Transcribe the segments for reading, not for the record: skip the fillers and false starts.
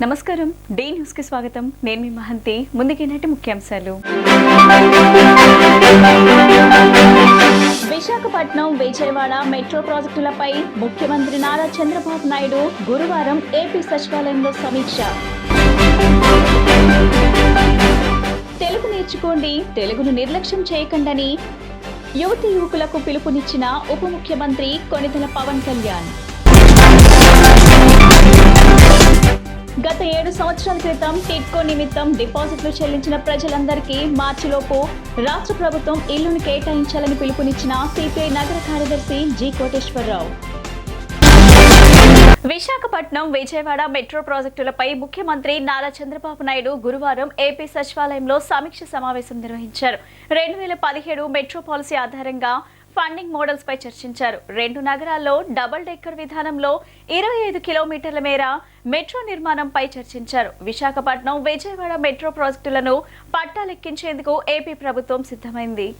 నమస్కారం day news కి స్వాగతం. నేను మీ మహంతి. ముందుకేనాటి ముఖ్యాంశాలు. విశాఖపట్నం విజయవాడ మెట్రో ప్రాజెక్టులపై ముఖ్యమంత్రి నారా చంద్రబాబు నాయుడు గురువారం ఏపీ సచివాలయంలో సమీక్ష. తెలుగు నేర్చుకోండి, తెలుగును నిర్లక్ష్యం చేయకండని యువతీ యువకులకు పిలుపునిచ్చిన ఉప ముఖ్యమంత్రి కొణిదెల పవన్ కళ్యాణ్. గత 7 సంవత్సరాల క్రితం టిడ్కో నిమిత్తం డిపాజిట్లు చెల్లించిన ప్రజలందరికీ మార్చిలోపు రాష్ట్ర ప్రభుత్వం ఇల్లును కేటాయించాలని పిలుపునిచ్చిన సిపిఐ నగర కార్యదర్శి జి కోటేశ్వరరావు. విశాఖపట్నం విజయవాడ మెట్రో ప్రాజెక్టులపై ముఖ్యమంత్రి నారా చంద్రబాబు నాయుడు గురువారం ఏపీ సచివాలయంలో సమీక్ష సమావేశం నిర్వహించారు. 2017 మెట్రో పాలసీ ఆధారంగా ఫండింగ్ మోడల్స్ పై చర్చించారు. 2 నగరాల్లో డబుల్ డెక్కర్ విధానంలో 25 కిలోమీటర్ల మేర మెట్రో నిర్మాణంపై చర్చించారు. విశాఖపట్నం విజయవాడ మెట్రో ప్రాజెక్టులను పట్టాలెక్కించేందుకు ఏపీ ప్రభుత్వం సిద్ధమైంది.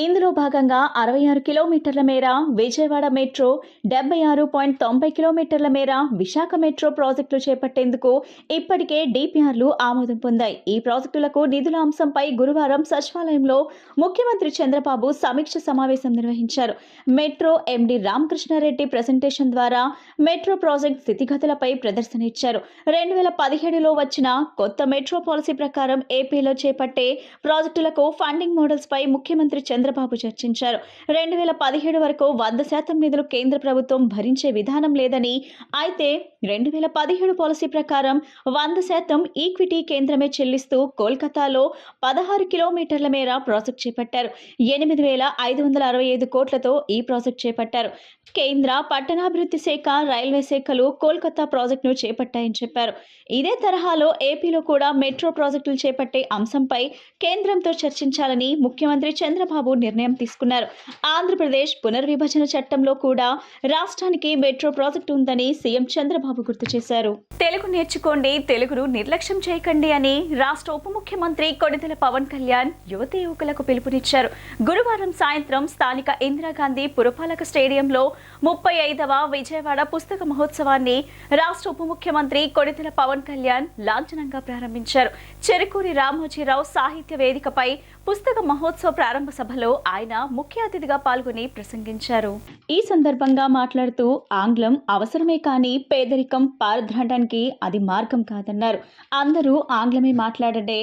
ఇందులో భాగంగా 66 కిలోమీటర్ల మేర విజయవాడ మెట్రో, 76.90 కిలోమీటర్ల మేర విశాఖ మెట్రో ప్రాజెక్టులు చేపట్టేందుకు ఇప్పటికే డిపిఆర్లు ఆమోదం పొందాయి. ఈ ప్రాజెక్టులకు నిధుల అంశంపై గురువారం సచివాలయంలో ముఖ్యమంత్రి చంద్రబాబు సమీక్ష సమావేశం నిర్వహించారు. మెట్రో ఎండి రామకృష్ణారెడ్డి ప్రెజెంటేషన్ ద్వారా మెట్రో ప్రాజెక్ట్ స్థితిగతులపై ప్రదర్శన ఇచ్చారు. 2017లో వచ్చిన కొత్త మెట్రో పాలసీ ప్రకారం ఏపీలో చేపట్టే ప్రాజెక్టులకు ఫండింగ్ మోడల్స్ పై ముఖ్యమంత్రి చంద్రబాబు చర్చించారు. 2017 వరకు 100% నిధులు కేంద్ర ప్రభుత్వం భరించే విధానం లేదని, అయితే 2017 పాలసీ ప్రకారం 100% ఈక్విటీ కేంద్రమే చెల్లిస్తూ కోల్కతాలో 16 కిలోమీటర్ల మేర ప్రాజెక్ట్ చేపట్టారు. 8,565 కోట్లతో ఈ ప్రాజెక్ట్ చేపట్టారు. కేంద్ర పట్టణాభివృద్ధి శాఖ, రైల్వే శాఖలు కోల్కతా ప్రాజెక్టును చేపట్టాయని చెప్పారు. ఇదే తరహాలో ఏపీలో కూడా మెట్రో ప్రాజెక్టులు చేపట్టే అంశంపై కేంద్రంతో చర్చించాలని ముఖ్యమంత్రి చంద్రబాబు నిర్ణయం తీసుకున్నారు. ఆంధ్రప్రదేశ్ పునర్విభజన చట్టంలో కూడా రాష్ట్రానికి మెట్రో ప్రాజెక్టు ఉందని సీఎం చంద్రబాబు గుర్తు చేశారు. తెలుగు నేర్చుకోండి, తెలుగును నిర్లక్ష్యం చేయకండి అని రాష్ట్ర ఉప ముఖ్యమంత్రి కొణిదెల పవన్ కళ్యాణ్ యువతీ యువకులకు పిలుపునిచ్చారు. గురువారం సాయంత్రం స్థానిక ఇందిరాగాంధీ పురపాలక స్టేడియంలో 35వ విజయవాడ పుస్తక మహోత్సవాన్ని రాష్ట్ర ఉప ముఖ్యమంత్రి కొణిదెల పవన్ కళ్యాణ్ లాంఛనంగా ప్రారంభించారు. చెరుకూరి రామోజీరావు సాహిత్య వేదికపై పుస్తక మహోత్సవ ప్రారంభ సభలో ఆయన ముఖ్య అతిథిగా పాల్గొని ప్రసంగించారు. ఈ సందర్భంగా మాట్లాడుతూ ఆంగ్లం అవసరమే కానీ పేదరికం పారద్రోలడానికి అది మార్గం కాదన్నారు. అందరూ ఆంగ్లమే మాట్లాడండి.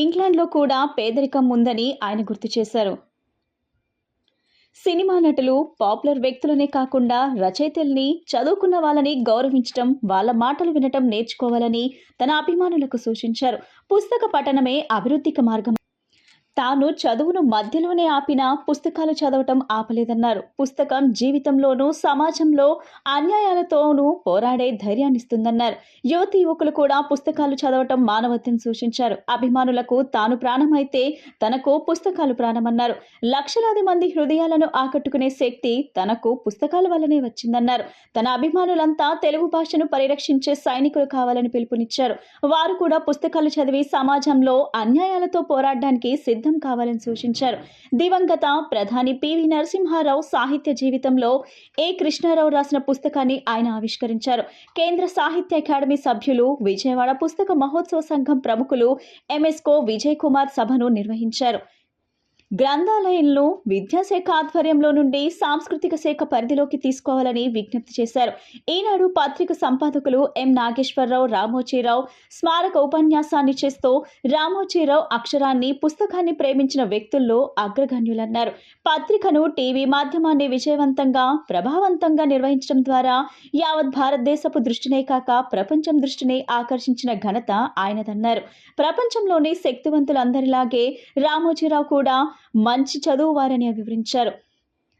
ఇంగ్లాండ్లో కూడా పేదరికం ఉందని ఆయన గుర్తు చేశారు. సినిమా నటులు, పాపులర్ వ్యక్తులనే కాకుండా రచయితల్ని, చదువుకున్న వాళ్ళని గౌరవించటం, వాళ్ళ మాటలు వినటం నేర్చుకోవాలని తన అభిమానులకు సూచించారు. పుస్తక పఠనమే అభివృద్ధికి మార్గం. తాను చదువును మధ్యలోనే ఆపినా పుస్తకాలు చదవటం ఆపలేదన్నారు. పుస్తకం జీవితంలోనూ సమాజంలో అన్యాయాలతోనూ పోరాడే ధైర్యాన్నిస్తుందన్నారు. యువతి యువకులు కూడా పుస్తకాలు చదవటం మానవత్వం సూచించారు. అభిమానులకు తాను ప్రాణమైతే తనకు పుస్తకాలు ప్రాణమన్నారు. లక్షలాది మంది హృదయాలను ఆకట్టుకునే శక్తి తనకు పుస్తకాల వల్లనే వచ్చిందన్నారు. తన అభిమానులంతా తెలుగు భాషను పరిరక్షించే సైనికులు కావాలని పిలుపునిచ్చారు. వారు కూడా పుస్తకాలు చదివి సమాజంలో అన్యాయాలతో పోరాడడానికి సిద్ధం కావాలని సూచించారు. దివంగత ప్రధాని పివి నరసింహారావు సాహిత్య జీవితంలో ఏ కృష్ణారావు రాసిన పుస్తకాన్ని ఆయన ఆవిష్కరించారు. కేంద్ర సాహిత్య అకాడమీ సభ్యులు, విజయవాడ పుస్తక మహోత్సవ సంఘం ప్రముఖులు ఎంఎస్కో విజయ్ కుమార్ సభను నిర్వహించారు. గ్రంథాలయంలో విద్యాశాఖ ఆధ్వర్యంలో నుండి సాంస్కృతిక శాఖ పరిధిలోకి తీసుకోవాలని విజ్ఞప్తి చేశారు. ఈనాడు పత్రిక సంపాదకులు ఎం నాగేశ్వరరావు రామోజీరావు స్మారక ఉపన్యాసాన్ని చేస్తూ రామోజీరావు అక్షరాన్ని, పుస్తకాన్ని ప్రేమించిన వ్యక్తుల్లో అగ్రగణ్యులన్నారు. పత్రికను, టీవీ మాధ్యమాన్ని విజయవంతంగా, ప్రభావవంతంగా నిర్వహించడం ద్వారా యావత్ భారతదేశపు దృష్టినే కాక ప్రపంచం దృష్టిని ఆకర్షించిన ఘనత ఆయనదన్నారు. ప్రపంచంలోని శక్తివంతులందరిలాగే రామోజీరావు కూడా మంచి చదువువారని వివరించారు.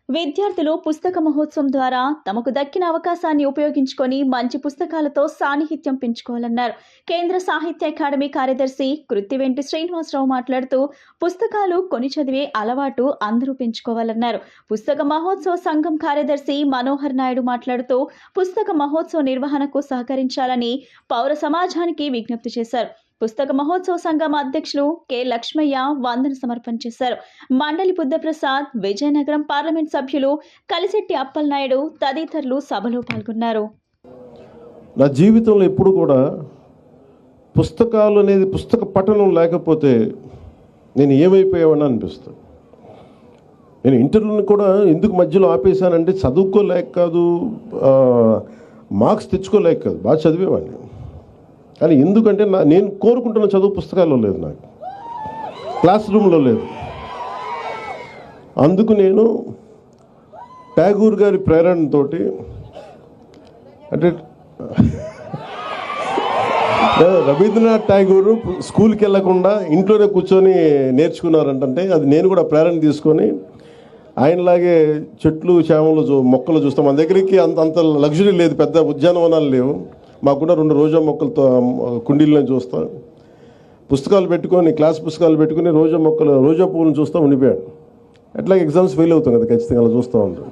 విద్యార్థులు పుస్తక మహోత్సవం ద్వారా తమకు దక్కిన అవకాశాన్ని ఉపయోగించుకొని మంచి పుస్తకాలతో సాన్నిహిత్యం పెంచుకోవాలన్నారు. కేంద్ర సాహిత్య అకాడమీ కార్యదర్శి కృత్తివెంటి శ్రీనివాసరావు మాట్లాడుతూ పుస్తకాలు కొని చదివే అలవాటు అందరూ పెంచుకోవాలన్నారు. పుస్తక మహోత్సవ సంఘం కార్యదర్శి మనోహర్ నాయుడు మాట్లాడుతూ పుస్తక మహోత్సవ నిర్వహణకు సహకరించాలని పౌర సమాజానికి విజ్ఞప్తి చేశారు. పుస్తక మహోత్సవ సంఘం అధ్యక్షులు కె లక్ష్మయ్య వందన సమర్పణ చేశారు. మండలి బుద్ధప్రసాద్, విజయనగరం పార్లమెంట్ సభ్యులు కలిశెట్టి అప్పలనాయుడు తదితరులు సభలో పాల్గొన్నారు. నా జీవితంలో ఎప్పుడు కూడా పుస్తకాలు అనేది పుస్తక పఠనం లేకపోతే నేను ఏమైపోయావని అనిపిస్తుంది. నేను ఇంటర్వ్యూని కూడా ఎందుకు మధ్యలో ఆపేశానంటే చదువుకోలేక కాదు, మార్క్స్ తెచ్చుకోలేక కాదు, బాగా చదివేవాడిని. కానీ ఎందుకంటే నేను కోరుకుంటున్న చదువు పుస్తకాల్లో లేదు, నాకు క్లాస్ రూమ్లో లేదు. అందుకు నేను ట్యాగూర్ గారి ప్రేరణతోటి, అంటే రవీంద్రనాథ్ ఠాగూర్ స్కూల్కి వెళ్లకుండా ఇంట్లోనే కూర్చొని నేర్చుకున్నారంటే అది నేను కూడా ప్రేరణ తీసుకొని ఆయనలాగే చెట్లు చేమలు మొక్కలు చూస్తాం. మన దగ్గరికి అంత లగ్జరీ లేదు, పెద్ద ఉద్యానవనాలు లేవు. మాకున్న 2 రోజా మొక్కలతో కుండీలను చూస్తాం, పుస్తకాలు పెట్టుకొని క్లాస్ పుస్తకాలు పెట్టుకుని రోజా పువ్వులను చూస్తూ ఉండిపోయాడు. అట్లాగే ఎగ్జామ్స్ ఫెయిల్ అవుతాం కదా ఖచ్చితంగా, అలా చూస్తూ ఉంటాం.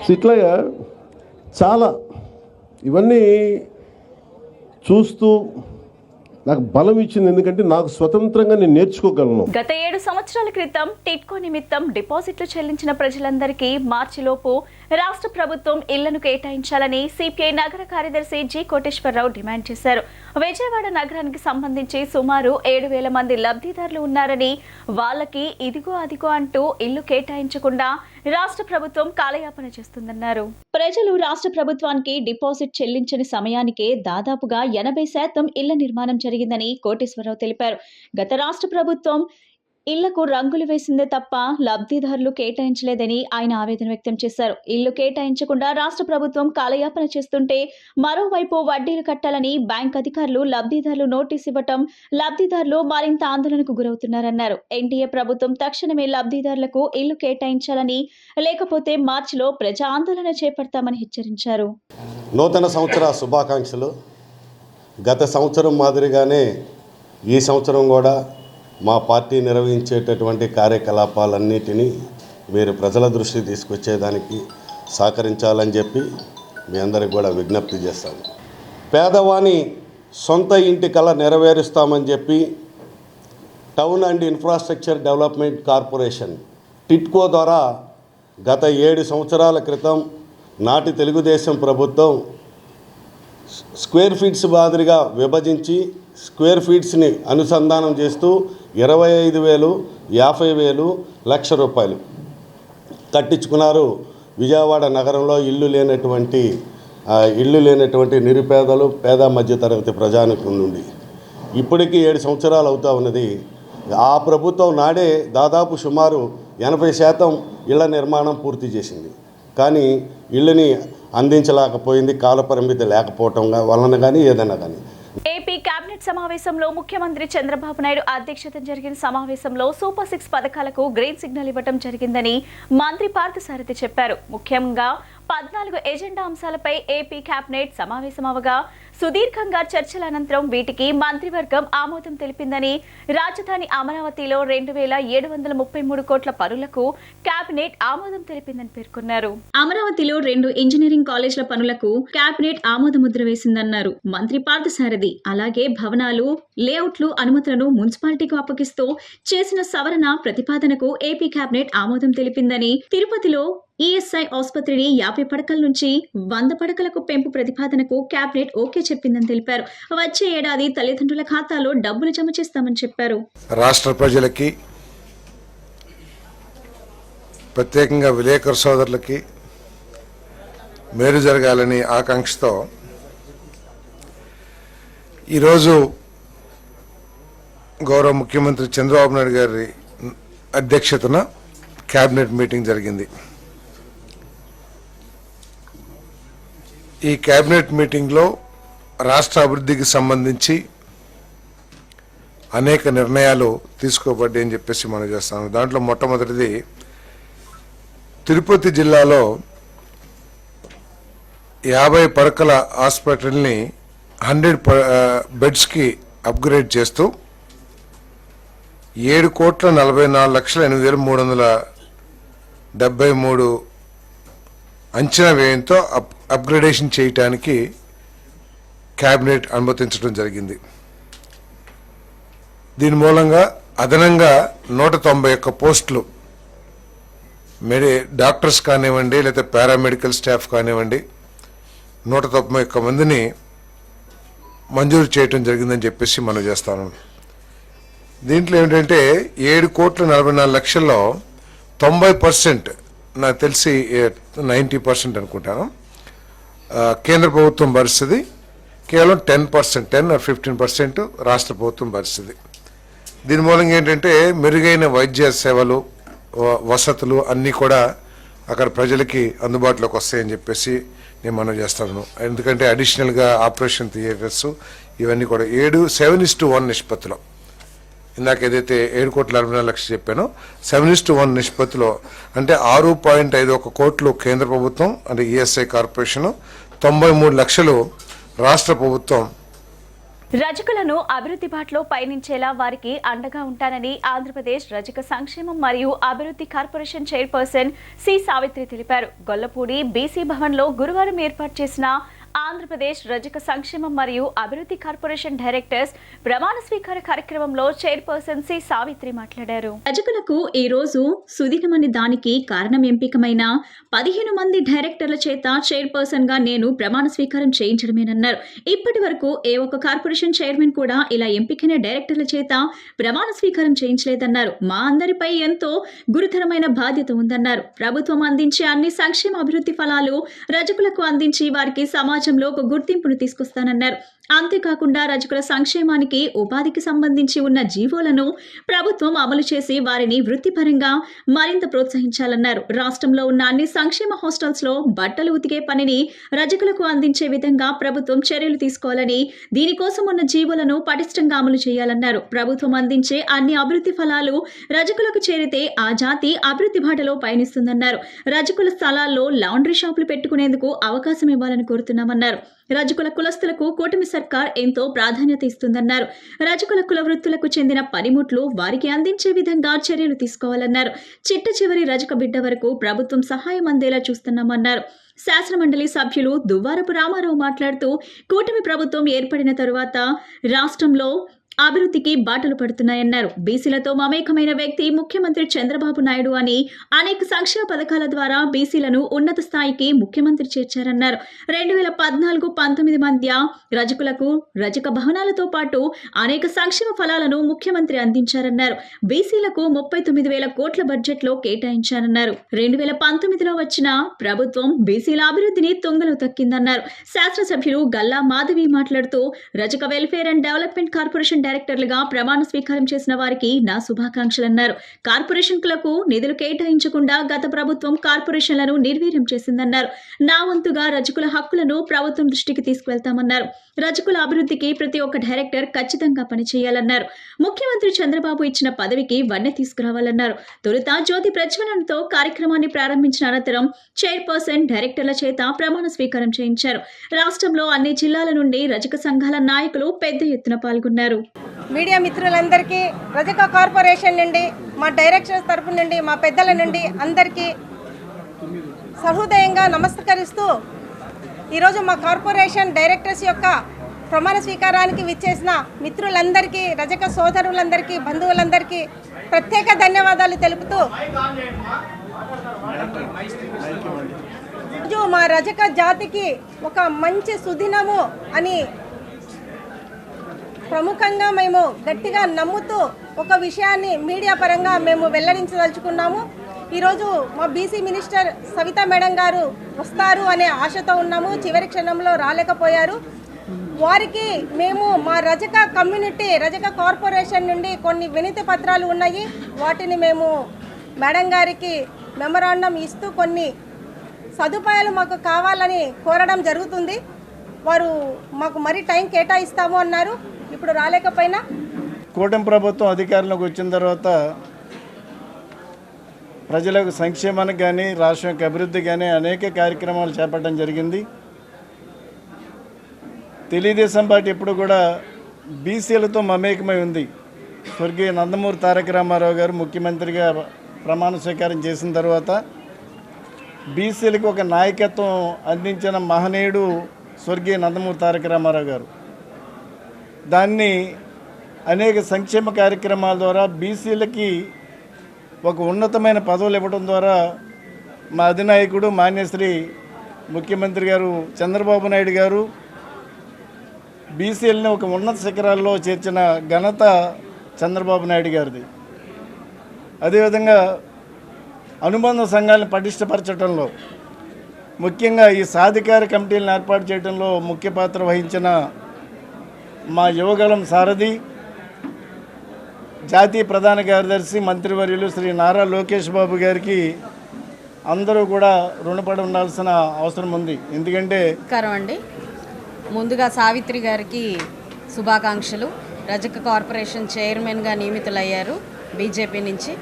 సో ఇట్లాగా చాలా ఇవన్నీ చూస్తూ నాకు బలం ఇచ్చింది. ఎందుకంటే నాకు స్వతంత్రంగా నేను నేర్చుకోగలను. గత 7 సంవత్సరాల క్రితం టిట్కో నిమిత్తం డిపాజిట్లు చెల్లించిన ప్రజలందరికీ మార్చిలోపు రాష్ట్ర ప్రభుత్వం ఇళ్లను కేటాయించాలని సిపిఐ నగర కార్యదర్శి జి కోటేశ్వరరావు డిమాండ్ చేశారు. విజయవాడ నగరానికి సంబంధించి సుమారు 7,000 మంది లబ్ధిదారులు ఉన్నారని, వాళ్ళకి ఇదిగో అదిగో అంటూ ఇల్లు కేటాయించకుండా రాష్ట్ర ప్రభుత్వం కాలయాపన చేస్తుందన్నారు. ప్రజలు రాష్ట్ర ప్రభుత్వానికి డిపాజిట్ చెల్లించని సమయానికే దాదాపుగా 80% ఇళ్ల నిర్మాణం జరిగిందని కోటేశ్వరరావు తెలిపారు. గత రాష్ట్ర ప్రభుత్వం ఇళ్లకు రంగులు వేసిందే తప్ప లబ్ధిదారులు కేటాయించలేదని ఆయన ఆవేదన వ్యక్తం చేశారు. ఇల్లు కేటాయించకుండా రాష్ట్ర ప్రభుత్వం కాలయాపన చేస్తుంటే మరోవైపు వడ్డీలు కట్టాలని బ్యాంక్ అధికారులు లబ్ధిదారులు నోటీస్ ఇవ్వటం లబ్ధిదారులు మరింత ఆందోళనకు గురవుతున్నారన్నారు. ఎన్డీఏ ప్రభుత్వం తక్షణమే లబ్ధిదారులకు ఇల్లు కేటాయించాలని, లేకపోతే మార్చిలో ప్రజా ఆందోళన చేపడతామని హెచ్చరించారు. నూతన సంవత్సర శుభాకాంక్షలు. గత సంవత్సరం మాదిరిగానే ఈ సంవత్సరం కూడా మా పార్టీ నిర్వహించేటటువంటి కార్యకలాపాలన్నిటినీ మీరు ప్రజల దృష్టికి తీసుకొచ్చేదానికి సహకరించాలని చెప్పి మీ అందరికి కూడా విజ్ఞప్తి చేస్తాను. పేదవాని సొంత ఇంటి కల నెరవేరుస్తామని చెప్పి town and infrastructure development corporation TIDCO ద్వారా గత 7 సంవత్సరాల క్రితం నాటి తెలుగుదేశం ప్రభుత్వం స్క్వేర్ ఫీట్స్ మాదిరిగా విభజించి స్క్వేర్ ఫీట్స్ని అనుసంధానం చేస్తూ 25,000, 50,000, ₹1,00,000 కట్టించుకున్నారు. విజయవాడ నగరంలో ఇల్లు లేనటువంటి నిరుపేదలు, పేద మధ్యతరగతి ప్రజానికం నుండి ఇప్పటికీ 7 సంవత్సరాలు అవుతా ఉన్నది. ఆ ప్రభుత్వం నాడే దాదాపు సుమారు 80% ఇళ్ల నిర్మాణం పూర్తి చేసింది. కానీ ఇళ్ళని అందించలేకపోయింది, కాలపరిమితి లేకపోవటం వలన కానీ ఏదైనా కానీ. ఏపీ కేబినెట్ సమావేశంలో ముఖ్యమంత్రి చంద్రబాబు నాయుడు అధ్యక్షతన జరిగిన సమావేశంలో సూపర్ 6 పథకాలకు గ్రీన్ సిగ్నల్ ఇవ్వడం జరిగిందని మంత్రి పార్థసారథి చెప్పారు. ముఖ్యంగా 14 ఎజెండా అంశాలపై ఏపీ కేబినెట్ సమావేశమవగా సుదీర్ఘంగా చర్చల అనంతరం వీటికి మంత్రివర్గం ఆమోదం తెలిపిందని, రాజధాని అమరావతిలో 2,733 కోట్ల పనులకు కేబినెట్ ఆమోదం తెలిపిందని పేర్కొన్నారు. అమరావతిలో 2 ఇంజనీరింగ్ కాలేజీల పనులకు కేబినెట్ ఆమోదముద్ర వేసిందన్నారు మంత్రి పార్థసారథి. అలాగే భవనాలు, లేఅవుట్లు అనుమతులను మున్సిపాలిటీకి అప్పగిస్తూ చేసిన సవరణ ప్రతిపాదనకు ఏపీ కేబినెట్ ఆమోదం తెలిపిందని, తిరుపతిలో ఈఎస్ఐ ఆసుపత్రిని 50 పడకల నుంచి 100 పడకలకు పెంపు ప్రతిపాదనకు కేబినెట్ ఓకే చెప్పిందని తెలిపారు. వచ్చే ఏడాది తల్లిదండ్రుల ఖాతాలో డబ్బులు జమ చేస్తామని చెప్పారు. రాష్ట్ర ప్రజలకి, ప్రత్యేకంగా విలేకరు సోదరులకి మేలు జరగాలని ఆకాంక్షతో ఈరోజు గౌరవ ముఖ్యమంత్రి చంద్రబాబు నాయుడు గారి అధ్యక్షతన కేబినెట్ మీటింగ్ జరిగింది. ఈ కేబినెట్ మీటింగ్లో రాష్ట్ర అభివృద్ధికి సంబంధించి అనేక నిర్ణయాలు తీసుకోబడ్డాయని చెప్పేసి మనం చేస్తాము. దాంట్లో మొట్టమొదటిది తిరుపతి జిల్లాలో 50 పడకల హాస్పిటల్ని 100 బెడ్స్కి అప్గ్రేడ్ చేస్తూ 7,44,8,373 అంచనా వ్యయంతో అప్గ్రేడేషన్ చేయటానికి కేబినెట్ అనుమతించడం జరిగింది. దీని మూలంగా అదనంగా 191 పోస్టులు డాక్టర్స్ కానివ్వండి, లేదా పారామెడికల్ స్టాఫ్ కానివ్వండి, 191 మందిని మంజూరు చేయటం జరిగిందని చెప్పేసి మనం చేస్తాను. దీంట్లో ఏంటంటే 7,44,00,000లో 90%, నాకు తెలిసి 90% అనుకుంటాను, కేంద్ర ప్రభుత్వం భరిస్తుంది. కేవలం 10%, 10 or 15% రాష్ట్ర ప్రభుత్వం భరిస్తుంది. దీని మూలంగా ఏంటంటే మెరుగైన వైద్య సేవలు, వసతులు అన్నీ కూడా అక్కడ ప్రజలకి అందుబాటులోకి వస్తాయని చెప్పేసి నేను మనం చేస్తాను. ఎందుకంటే అడిషనల్గా ఆపరేషన్ థియేటర్స్ ఇవన్నీ కూడా 7:1 నిష్పత్తిలో, ఇందాక ఏదైతే 7,44,00,000 చెప్పానో 7:1 నిష్పత్తిలో, అంటే 6.51 కోట్లు కేంద్ర ప్రభుత్వం అంటే ఈఎస్ఐ కార్పొరేషను, 93 లక్షలు రాష్ట్ర ప్రభుత్వం. రజకులను అభివృద్ధి బాటలో పయనించేలా వారికి అండగా ఉంటానని ఆంధ్రప్రదేశ్ రజక సంక్షేమం మరియు అభివృద్ధి కార్పొరేషన్ చైర్పర్సన్ సి సావిత్రి తెలిపారు. గొల్లపూడి బీసీ భవన్లో గురువారం ఏర్పాటు చేసిన ఆంధ్రప్రదేశ్ రజక సంక్షేమం మరియు అభివృద్ధి కార్పొరేషన్ డైరెక్టర్స్ ప్రమాణ స్వీకార కార్యక్రమంలో చైర్పర్సన్ సి సావిత్రి మాట్లాడారు. రజకులకు ఈ రోజు సుదినమని దానికి కారణం ఎంపికమైన 15 మంది డైరెక్టర్ల చేత చైర్పర్సన్ గా నేను ప్రమాణ స్వీకారం చేయించడమేనన్నారు. ఇప్పటి వరకు ఏ ఒక్క కార్పొరేషన్ చైర్మన్ కూడా ఇలా ఎంపికైన డైరెక్టర్ల చేత ప్రమాణ స్వీకారం చేయించలేదన్నారు. మా అందరిపై ఎంతో గురుతరమైన బాధ్యత ఉందన్నారు. ప్రభుత్వం అందించే అన్ని సంక్షేమ అభివృద్ధి ఫలాలు రజకులకు అందించి వారికి సమాజంలో ఒక గుర్తింపును తీసుకొస్తానన్నారు. అంతేకాకుండా రజకుల సంక్షేమానికి, ఉపాధికి సంబంధించి ఉన్న జీవోలను ప్రభుత్వం అమలు చేసి వారిని వృత్తిపరంగా మరింత ప్రోత్సహించాలన్నారు. రాష్ట్రంలో ఉన్న అన్ని సంక్షేమ హాస్టల్స్ లో బట్టలు ఉతికే పనిని రజకులకు అందించే విధంగా ప్రభుత్వం చర్యలు తీసుకోవాలని, దీనికోసం ఉన్న జీవోలను పటిష్టంగా అమలు చేయాలన్నారు. ప్రభుత్వం అందించే అన్ని అభివృద్ధి ఫలాలు రజకులకు చేరితే ఆ జాతి అభివృద్ధి బాటలో పయనిస్తుందన్నారు. రజకుల స్థలాల్లో లాండ్రీ షాపులు పెట్టుకునేందుకు అవకాశం ఇవ్వాలని కోరుతున్నామన్నారు. రజకుల కులస్తులకు కూటమి సర్కార్ ఎంతో ప్రాధాన్యత ఇస్తుందన్నారు. రజకుల కుల వృత్తులకు చెందిన పనిముట్లు వారికి అందించే విధంగా చర్యలు తీసుకోవాలన్నారు. చిట్ట చివరి రజక బిడ్డ వరకు ప్రభుత్వం సహాయం అందేలా చూస్తున్నామన్నారు. శాసనమండలి సభ్యులు దువ్వారపు రామారావు మాట్లాడుతూ కూటమి ప్రభుత్వం ఏర్పడిన తరువాత రాష్ట్రంలో అభివృద్ధికి బాటలు పడుతున్నాయన్నారు. బీసీలతో మమేకమైన వ్యక్తి ముఖ్యమంత్రి చంద్రబాబు నాయుడు అని అనేక సంక్షేమ పథకాల ద్వారా బీసీలను ఉన్నత స్థాయికి ముఖ్యమంత్రి చేర్చారన్నారు. 2014-19 మధ్య రజకులకు రజక భవనాలతో పాటు అనేక సంక్షేమ ఫలాలను ముఖ్యమంత్రి అందించారన్నారు. బీసీలకు 39,000 కోట్ల బడ్జెట్ లో కేటాయించారన్నారు. 2019లో వచ్చిన ప్రభుత్వం బీసీల అభివృద్ధిని తుంగలో తక్కిందన్నారు. శాసనసభ్యులు గల్లా మాధవి మాట్లాడుతూ రజక వెల్ఫేర్ అండ్ డెవలప్మెంట్ కార్పొరేషన్ డైరెక్టర్లుగా ప్రమాణ స్వీకారం చేసిన వారికి నా శుభాకాంక్షలన్నారు. కార్పొరేషన్లకు నిధులు కేటాయించకుండా గత ప్రభుత్వం కార్పొరేషన్లను నిర్వీర్యం చేసిందన్నారు. నా వంతుగా రజకుల హక్కులను ప్రభుత్వం దృష్టికి తీసుకువెళ్తామన్నారు. రజకుల అభివృద్ధికి ప్రతి ఒక్క డైరెక్టర్ ఖచ్చితంగా పనిచేయాలన్నారు. ముఖ్యమంత్రి చంద్రబాబు ఇచ్చిన పదవికి వన్నె తీసుకురావాలన్నారు. తొలుత జ్యోతి ప్రజ్వలనతో కార్యక్రమాన్ని ప్రారంభించిన అనంతరం చైర్పర్సన్ డైరెక్టర్ల చేత ప్రమాణ స్వీకారం చేయించారు. రాష్ట్రంలో అన్ని జిల్లాల నుండి రజక సంఘాల నాయకులు పెద్ద ఎత్తున పాల్గొన్నారు. మీడియా మిత్రులందరికీ, రజక కార్పొరేషన్ నుండి, మా డైరెక్టర్స్ తరఫు నుండి, మా పెద్దల నుండి అందరికీ సహృదయంగా నమస్కరిస్తూ ఈరోజు మా కార్పొరేషన్ డైరెక్టర్స్ యొక్క ప్రమాణ స్వీకారానికి విచ్చేసిన మిత్రులందరికీ, రజక సోదరులందరికీ, బంధువులందరికీ ప్రత్యేక ధన్యవాదాలు తెలుపుతూ మా రజక జాతికి ఒక మంచి సుదినము అని ప్రముఖంగా మేము గట్టిగా నమ్ముతూ ఒక విషయాన్ని మీడియా పరంగా మేము వెల్లడించదలుచుకున్నాము. ఈరోజు మా బీసీ మినిస్టర్ సవితా మేడం గారు వస్తారు అనే ఆశతో ఉన్నాము. చివరి క్షణంలో రాలేకపోయారు. వారికి మేము మా రజక కమ్యూనిటీ, రజక కార్పొరేషన్ నుండి కొన్ని వినతి పత్రాలు ఉన్నాయి. వాటిని మేము మేడం గారికి మెమరాండం ఇస్తూ కొన్ని సదుపాయాలు మాకు కావాలని కోరడం జరుగుతుంది. వారు మాకు మరీ టైం కేటాయిస్తాము అన్నారు. ఇప్పుడు రాలేకపోయినా కూటమి ప్రభుత్వం అధికారంలోకి వచ్చిన తర్వాత ప్రజలకు సంక్షేమానికి కానీ రాష్ట్రం యొక్క అభివృద్ధి కానీ అనేక కార్యక్రమాలు చేపట్టడం జరిగింది. తెలుగుదేశం పార్టీ ఎప్పుడు కూడా బీసీలతో మమేకమై ఉంది. స్వర్గీయ నందమూరి తారక రామారావు గారు ముఖ్యమంత్రిగా ప్రమాణ స్వీకారం చేసిన తర్వాత బీసీలకు ఒక నాయకత్వం అందించిన మహనీయుడు స్వర్గీయ నందమూరి తారక రామారావు గారు. దాన్ని అనేక సంక్షేమ కార్యక్రమాల ద్వారా బీసీలకి ఒక ఉన్నతమైన పదవులు ఇవ్వడం ద్వారా మా అధినాయకుడు మాన్యశ్రీ ముఖ్యమంత్రి గారు చంద్రబాబు నాయుడు గారు బీసీఎల్ని ఒక ఉన్నత శిఖరాల్లో చేర్చిన ఘనత చంద్రబాబు నాయుడు గారిది. అదేవిధంగా అనుబంధ సంఘాలను పటిష్టపరచడంలో, ముఖ్యంగా ఈ సాధికార కమిటీలను ఏర్పాటు చేయడంలో ముఖ్య పాత్ర వహించిన మా యువగలం సారథి, జాతీయ ప్రధాన కార్యదర్శి మంత్రివర్యులు శ్రీ నారా లోకేష్ బాబు గారికి అందరూ కూడా రుణపడి ఉండాల్సిన అవసరం ఉంది. ఎందుకంటే నమస్కారం అండి. ముందుగా సావిత్రి గారికి శుభాకాంక్షలు. రజక కార్పొరేషన్ చైర్మన్గా నియమితులయ్యారు బీజేపీ నుంచి.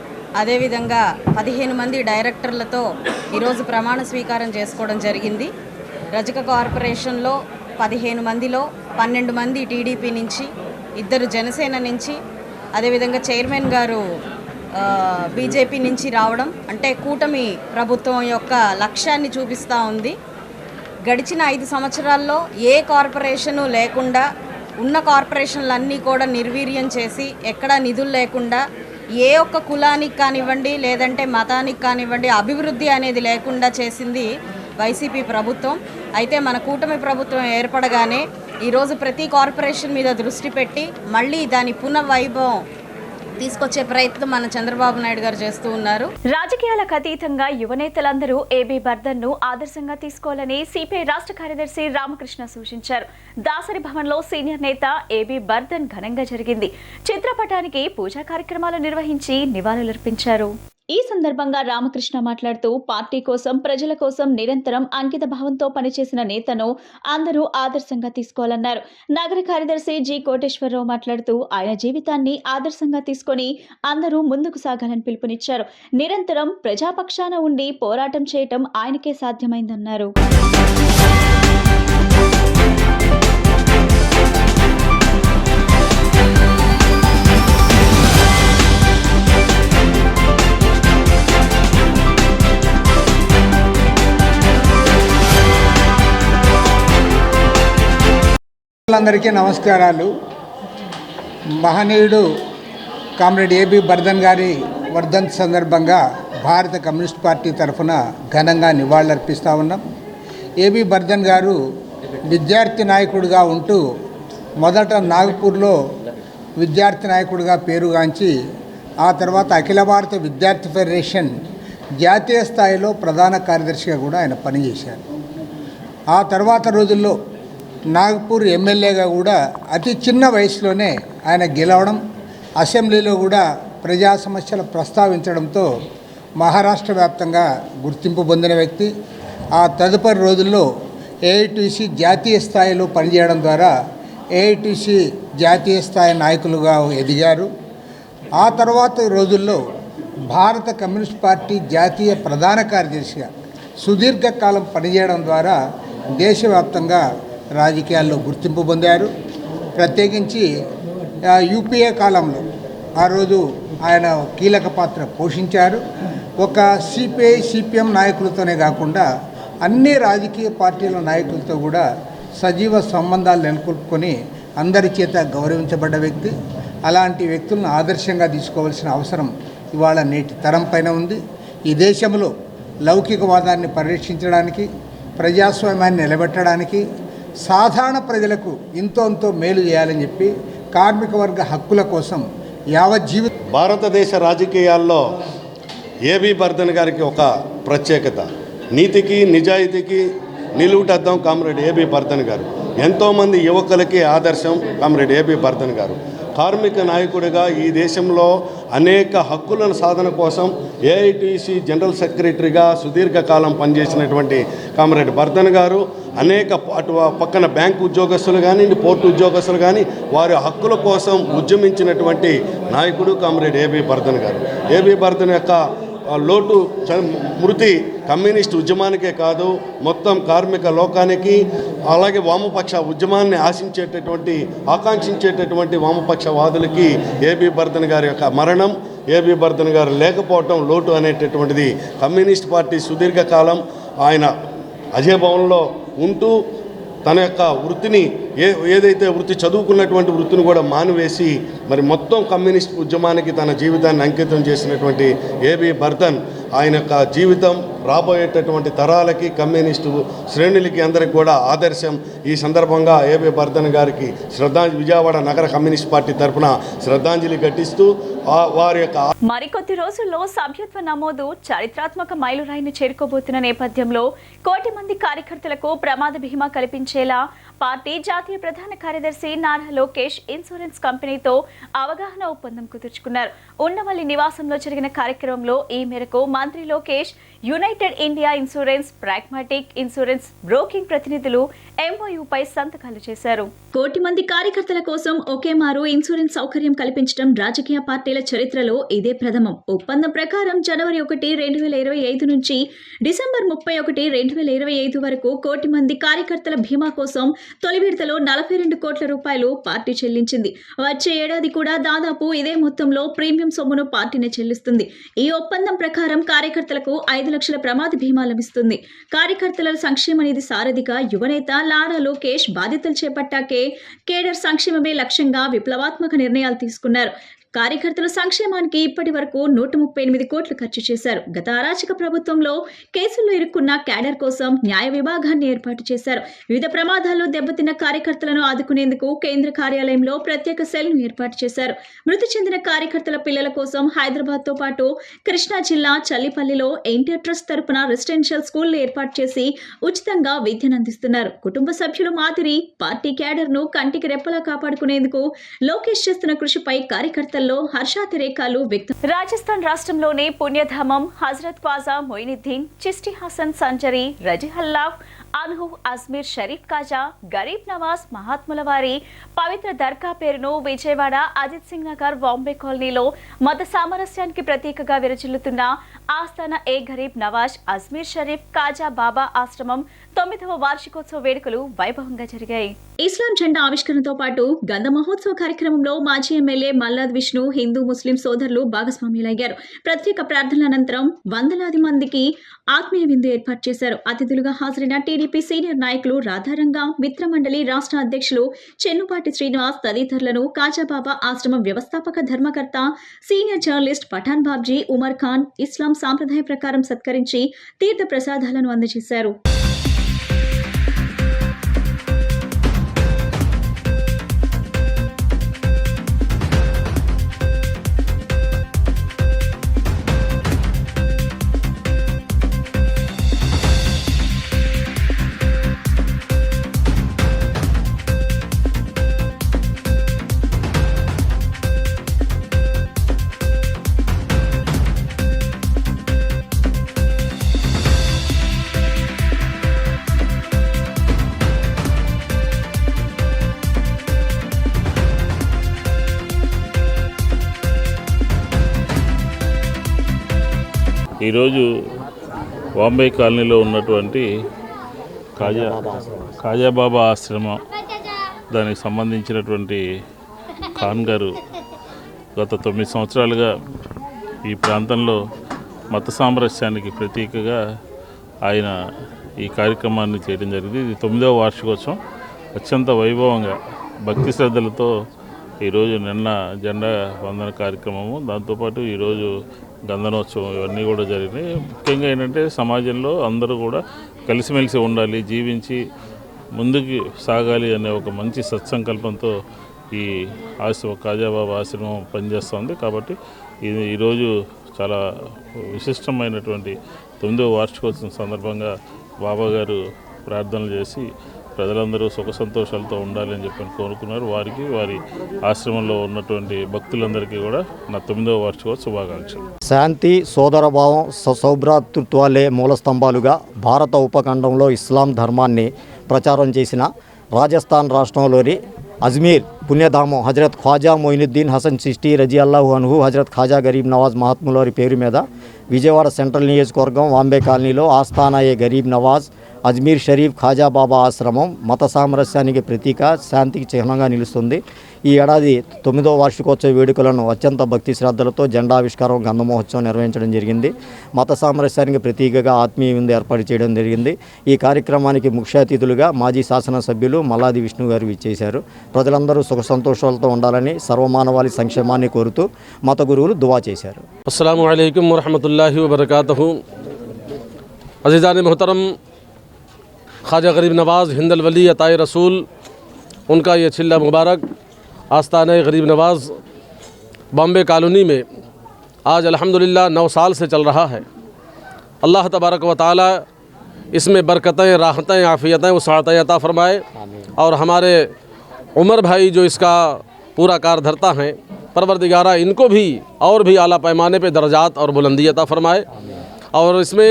అదేవిధంగా 15 మంది డైరెక్టర్లతో ఈరోజు ప్రమాణ స్వీకారం చేసుకోవడం జరిగింది. రజక కార్పొరేషన్లో 15 మందిలో 12 మంది టీడీపీ నుంచి, 2 జనసేన నుంచి, అదేవిధంగా చైర్మన్ గారు బీజేపీ నుంచి రావడం అంటే కూటమి ప్రభుత్వం యొక్క లక్ష్యాన్ని చూపిస్తూ ఉంది. గడిచిన 5 సంవత్సరాల్లో ఏ కార్పొరేషను లేకుండా ఉన్న కార్పొరేషన్లన్నీ కూడా నిర్వీర్యం చేసి ఎక్కడా నిధులు లేకుండా ఏ ఒక్క కులానికి కానివ్వండి లేదంటే మతానికి కానివ్వండి అభివృద్ధి అనేది లేకుండా చేసింది వైసీపీ ప్రభుత్వం. అయితే మన కూటమి ప్రభుత్వం ఏర్పడగానే ఈరోజు ప్రతి కార్పొరేషన్ మీద దృష్టి పెట్టి మళ్ళీ దాని పునఃవైభవం తీసుకొచ్చే ప్రయత్నం మన చంద్రబాబు నాయుడు గారు చేస్తూ ఉన్నారు. రాజకీయాలకు అతీతంగా యువనేతలందరూ ఏబీ బర్దన్ ను ఆదర్శంగా తీసుకోవాలని సిపిఐ రాష్ట్ర కార్యదర్శి రామకృష్ణ సూచించారు. దాసరి భవన్ లో సీనియర్ నేత ఏబీ బర్దన్ ఘనంగా జరిగింది. చిత్రపటానికి పూజా కార్యక్రమాలు నిర్వహించి నివాళులర్పించారు. ఈ సందర్భంగా రామకృష్ణ మాట్లాడుతూ పార్టీ కోసం, ప్రజల కోసం నిరంతరం అంకిత భావంతో పనిచేసిన నేతను అందరూ ఆదర్శంగా తీసుకోవాలన్నారు. నగర కార్యదర్శి జి కోటేశ్వరరావు మాట్లాడుతూ ఆయన జీవితాన్ని ఆదర్శంగా తీసుకొని అందరూ ముందుకు సాగాలని పిలుపునిచ్చారు. నిరంతరం ప్రజాపక్షాన ఉండి పోరాటం చేయటం ఆయనకే సాధ్యమైందన్నారు. అందరికీ నమస్కారాలు. మహనీయుడు కామ్రేడ్ ఏబీ బర్దన్ గారి వర్ధంతి సందర్భంగా భారత కమ్యూనిస్ట్ పార్టీ తరఫున ఘనంగా నివాళులర్పిస్తూ ఉన్నాం. ఏబీ బర్దన్ గారు విద్యార్థి నాయకుడిగా ఉంటూ మొదట నాగపూర్లో విద్యార్థి నాయకుడిగా పేరుగాంచి ఆ తర్వాత అఖిల భారత విద్యార్థి ఫెడరేషన్ జాతీయ స్థాయిలో ప్రధాన కార్యదర్శిగా కూడా ఆయన పనిచేశారు. ఆ తర్వాత రోజుల్లో నాగపూర్ ఎమ్మెల్యేగా కూడా అతి చిన్న వయసులోనే ఆయన గెలవడం, అసెంబ్లీలో కూడా ప్రజా సమస్యలు ప్రస్తావించడంతో మహారాష్ట్ర వ్యాప్తంగా గుర్తింపు పొందిన వ్యక్తి. ఆ తదుపరి రోజుల్లో ఏఐటీసీ జాతీయ స్థాయిలో పనిచేయడం ద్వారా ఏఐటీసీ జాతీయ స్థాయి నాయకులుగా ఎదిగారు. ఆ తర్వాత రోజుల్లో భారత కమ్యూనిస్ట్ పార్టీ జాతీయ ప్రధాన కార్యదర్శిగా సుదీర్ఘకాలం పనిచేయడం ద్వారా దేశవ్యాప్తంగా రాజకీయాల్లో గుర్తింపు పొందారు. ప్రత్యేకించి యూపీఏ కాలంలో ఆ రోజు ఆయన కీలక పాత్ర పోషించారు. ఒక సిపిఐ సిపిఎం నాయకులతోనే కాకుండా అన్ని రాజకీయ పార్టీల నాయకులతో కూడా సజీవ సంబంధాలు నెలకొల్పుకొని అందరి చేత గౌరవించబడ్డ వ్యక్తి. అలాంటి వ్యక్తులను ఆదర్శంగా తీసుకోవాల్సిన అవసరం ఇవాళ నేటి తరం పైన ఉంది. ఈ దేశంలో లౌకికవాదాన్ని పరిరక్షించడానికి, ప్రజాస్వామ్యాన్ని నిలబెట్టడానికి, సాధారణ ప్రజలకు ఎంతో మేలు చేయాలని చెప్పి కార్మిక వర్గ హక్కుల కోసం యావజ్జీవి భారతదేశ రాజకీయాల్లో ఏబీ బర్దన్ గారికి ఒక ప్రత్యేకత. నీతికి నిజాయితీకి నిలువుటద్దం కామ్రేడ్ ఏబీ బర్దన్ గారు. ఎంతోమంది యువకులకి ఆదర్శం కామ్రేడ్ ఏబీ బర్దన్ గారు. కార్మిక నాయకుడిగా ఈ దేశంలో అనేక హక్కుల సాధన కోసం ఏఐటీసీ జనరల్ సెక్రటరీగా సుదీర్ఘకాలం పనిచేసినటువంటి కామ్రేడ్ బర్దన్ గారు అనేక అటు పక్కన బ్యాంకు ఉద్యోగస్తులు కానీ, పోర్టు ఉద్యోగస్తులు కానీ వారి హక్కుల కోసం ఉద్యమించినటువంటి నాయకుడు కామ్రేడ్ ఏబీ బర్దన్ గారు. ఏబీ బర్దన్ యొక్క లోటు మృతి కమ్యూనిస్ట్ ఉద్యమానికే కాదు, మొత్తం కార్మిక లోకానికి, అలాగే వామపక్ష ఉద్యమాన్ని ఆకాంక్షించేటటువంటి వామపక్షవాదులకి ఏబీ బర్దన్ గారి యొక్క మరణం, ఏబీ బర్దన్ గారు లేకపోవటం లోటు అనేటటువంటిది కమ్యూనిస్ట్ పార్టీ సుదీర్ఘకాలం ఆయన అజయ్ భవన్లో ఉంటూ తన యొక్క వృత్తిని ఏదైతే వృత్తి చదువుకున్నటువంటి వృత్తిని కూడా మానివేసి మరి మొత్తం కమ్యూనిస్ట్ ఉద్యమానికి తన జీవితాన్ని అంకితం చేసినటువంటి ఏబీ బర్దన్ ఆయన యొక్క జీవితం రాబోయేటటువంటి తరాలకి కమ్యూనిస్టు శ్రేణులకి అందరికి కూడా ఆదర్శం. ఈ సందర్భంగా ఏబి బర్ధన్ గారికి విజయవాడ నగర కమ్యూనిస్ట్ పార్టీ తరఫున శ్రద్ధాంజలి ఘటిస్తూ వారి యొక్క మరికొద్ది రోజుల్లో సభ్యత్వ నమోదు చారిత్రాత్మక మైలురాయిని చేరుకోబోతున్న నేపథ్యంలో 1 కోటి మంది కార్యకర్తలకు ప్రమాద బీమా కల్పించేలా పార్టీ జాతీయ ప్రధాన కార్యదర్శి నారా లోకేష్ ఇన్సూరెన్స్ కంపెనీతో అవగాహన ఒప్పందం కుదుర్చుకున్నారు. ఉండవల్లి నివాసంలో జరిగిన కార్యక్రమంలో ఈ మేరకు మంత్రి Lokesh United India insurance, pragmatic insurance broking ప్రతినిధులు ఎంఓయూపై సంతకాలు చేశారు. 1 కోటి మంది కార్యకర్తల కోసం ఒకే మారు ఇన్సూరెన్స్ సౌకర్యం కల్పించడం రాజకీయ పార్టీల చరిత్రలో ఇదే ప్రథమం. ఒప్పందం ప్రకారం జనవరి 1, 2025 నుంచి డిసెంబర్ 31, 2025 వరకు 1 కోటి మంది కార్యకర్తల బీమా కోసం తొలి విడతలో 42 కోట్ల రూపాయలు పార్టీ చెల్లించింది. వచ్చే ఏడాది కూడా దాదాపు ఇదే మొత్తంలో ప్రీమియం సొమ్మును పార్టీనే చెల్లిస్తుంది. ఈ ఒప్పందం ప్రకారం కార్యకర్తలకు 5 లక్షల ప్రమాద బీమా లభిస్తుంది. కార్యకర్తల సంక్షేమ నిధి సారథిగా యువనేత నారా లోకేష్ బాధ్యతలు చేపట్టాకే కేడర్ సంక్షేమమే లక్ష్యంగా విప్లవాత్మక నిర్ణయాలు తీసుకున్నారు. కార్యకర్తల సంక్షేమానికి ఇప్పటి వరకు 138 కోట్లు ఖర్చు చేశారు. గత అరాచక ప్రభుత్వంలో కేసుల్లో ఇరుక్కున్న క్యాడర్ కోసం న్యాయ విభాగాన్ని ఏర్పాటు చేశారు. వివిధ ప్రమాదాల్లో దెబ్బతిన్న కార్యకర్తలను ఆదుకునేందుకు కేంద్ర కార్యాలయంలో ప్రత్యేక సెల్ను ఏర్పాటు చేశారు. మృతి చెందిన కార్యకర్తల పిల్లల కోసం హైదరాబాద్తో పాటు కృష్ణా జిల్లా చల్లిపల్లిలో ఎన్టీఆర్ ట్రస్ట్ తరపున రెసిడెన్షియల్ స్కూళ్లు ఏర్పాటు చేసి ఉచితంగా విద్యను అందిస్తున్నారు. కుటుంబ సభ్యుల మాదిరి పార్టీ క్యాడర్ను కంటికి రెప్పలా కాపాడుకునేందుకు లోకేష్ చేస్తున్న కృషిపై కార్యకర్తలు హర్షాతిరేకాలు వ్యక్తం. రాజస్థాన్ రాష్ట్రంలోని పుణ్యధామం హజరత్ ఖ్వాజా మొయినుద్దీన్ చిష్టి హసన్ సంజరి రజిహల్లాహ్ అన్హు అజ్మీర్ షరీఫ్ కాజా గరీబ్ నవాజ్ మహాత్ముల వారి పవిత్ర దర్గా పేరును విజయవాడ అజిత్ సింగ్ నగర్ బాంబే కాలనీలో మత సామరస్యానికి ప్రతీకగా విరజిల్లుతున్న ఆస్థాన ఏ గరీబ్ నవాజ్ అజ్మీర్ షరీఫ్ కాజా బాబా ఆశ్రమం 9వ వార్షికోత్సవ వేడుకలు వైభవంగా జరిగాయి. ఇస్లాం జెండా ఆవిష్కరణతో పాటు గంధ మహోత్సవ కార్యక్రమంలో మాజీ ఎమ్మెల్యే మల్లాద్ విష్ణు హిందూ ముస్లిం సోదరులు భాగస్వామ్యులయ్యారు. ప్రత్యేక ప్రార్థనల అనంతరం వందలాది మందికి ఆత్మీయ విందు ఏర్పాటు చేశారు. అతిథులుగా హాజరైన టీడీపీ సీనియర్ నాయకులు రాధారంగా, మిత్రమండలి రాష్ట్ర అధ్యక్షులు చెన్నుపాటి శ్రీనివాస్ తదితరులను కాజాబాబా ఆశ్రమం వ్యవస్థాపక ధర్మకర్త సీనియర్ జర్నలిస్ట్ పఠాన్ బాబ్జీ ఉమర్ ఖాన్ ఇస్లాం సాంప్రదాయ ప్రకారం సత్కరించి తీర్థ ప్రసాదాలను అందజేశారు. ఈరోజు బాంబే కాలనీలో ఉన్నటువంటి కాజాబాబా ఆశ్రమం దానికి సంబంధించినటువంటి ఖాన్ గారు గత 9 సంవత్సరాలుగా ఈ ప్రాంతంలో మత సామరస్యానికి ప్రతీకగా ఆయన ఈ కార్యక్రమాన్ని చేయడం జరిగింది. ఇది 9వ వార్షికోత్సవం అత్యంత వైభవంగా భక్తి శ్రద్ధలతో ఈరోజు నిన్న జెండా వందన కార్యక్రమము, దాంతోపాటు ఈరోజు గంధనోత్సవం ఇవన్నీ కూడా జరిగినాయి. ముఖ్యంగా ఏంటంటే సమాజంలో అందరూ కూడా కలిసిమెలిసి ఉండాలి, జీవించి ముందుకు సాగాలి అనే ఒక మంచి సత్సంకల్పంతో ఈ ఆశ్రమం కాజాబాబా ఆశ్రమం పనిచేస్తుంది. కాబట్టి ఇది ఈరోజు చాలా విశిష్టమైనటువంటి 9వ వార్షికోత్సవం సందర్భంగా బాబా గారు ప్రార్థనలు చేసి ప్రజలందరూ సుఖ సంతోషాలతో ఉండాలని చెప్పి కోరుకున్నారు. వారికి వారి ఆశ్రమంలో ఉన్నటువంటి భక్తులందరికీ కూడా నా 9వ వార్షికోత్సవ శుభాకాంక్షలు. శాంతి, సోదరభావం, సౌభ్రాతృత్వాలే మూల స్తంభాలుగా భారత ఉపఖండంలో ఇస్లాం ధర్మాన్ని ప్రచారం చేసిన రాజస్థాన్ రాష్ట్రంలోని అజ్మీర్ పుణ్యధామం హజరత్ ఖ్వాజా మొయినుద్దీన్ హసన్ చిష్టి రజియల్లాహు అన్హు హజరత్ ఖాజా గరీబ్ నవాజ్ మహాత్ముల వారి పేరు మీద విజయవాడ సెంట్రల్ నియోజకవర్గం బాంబే కాలనీలో ఆస్థానా ఏ గరీబ్ నవాజ్ అజ్మీర్ షరీఫ్ ఖాజా బాబా ఆశ్రమం మత సామరస్యానికి ప్రతీక, శాంతికి చిహ్నంగా నిలుస్తుంది. ఈ ఏడాది 9వ వార్షికోత్సవ వేడుకలను అత్యంత భక్తి శ్రద్ధలతో జెండావిష్కారం, గంధ మహోత్సవం నిర్వహించడం జరిగింది. మత సామరస్యానికి ప్రతీకగా ఆత్మీయ విందు ఏర్పాటు చేయడం జరిగింది. ఈ కార్యక్రమానికి ముఖ్య అతిథులుగా మాజీ శాసనసభ్యులు మల్లాది విష్ణు గారు ఇచ్చేశారు. ప్రజలందరూ సుఖ సంతోషాలతో ఉండాలని, సర్వమానవాళి సంక్షేమాన్ని కోరుతూ మత గురువులు దువా చేశారు. అస్సలాము అలైకుం వరహమతుల్లాహి వబరకాతుహు. अज़ीज़ान मोहतरम, ख्वाजा गरीब नवाज़ हिंदल वली अताए रसूल, उनका ये छिल्ला मुबारक आस्ताना गरीब नवाज़ बॉम्बे कॉलोनी में आज अल्हम्दुलिल्लाह 9 साल से चल रहा है। अल्लाह तबारक व तआला इसमें बरकतें, राहतें, आफ़ियतें, वसाअतें अता फ़रमाए और हमारे उमर भाई जो इसका पूरा कारधर्ता हैं, परवरदिगारा इनको भी और भी आला पैमाने पे दर्जात और बुलंदी अता फ़रमाए। और इसमें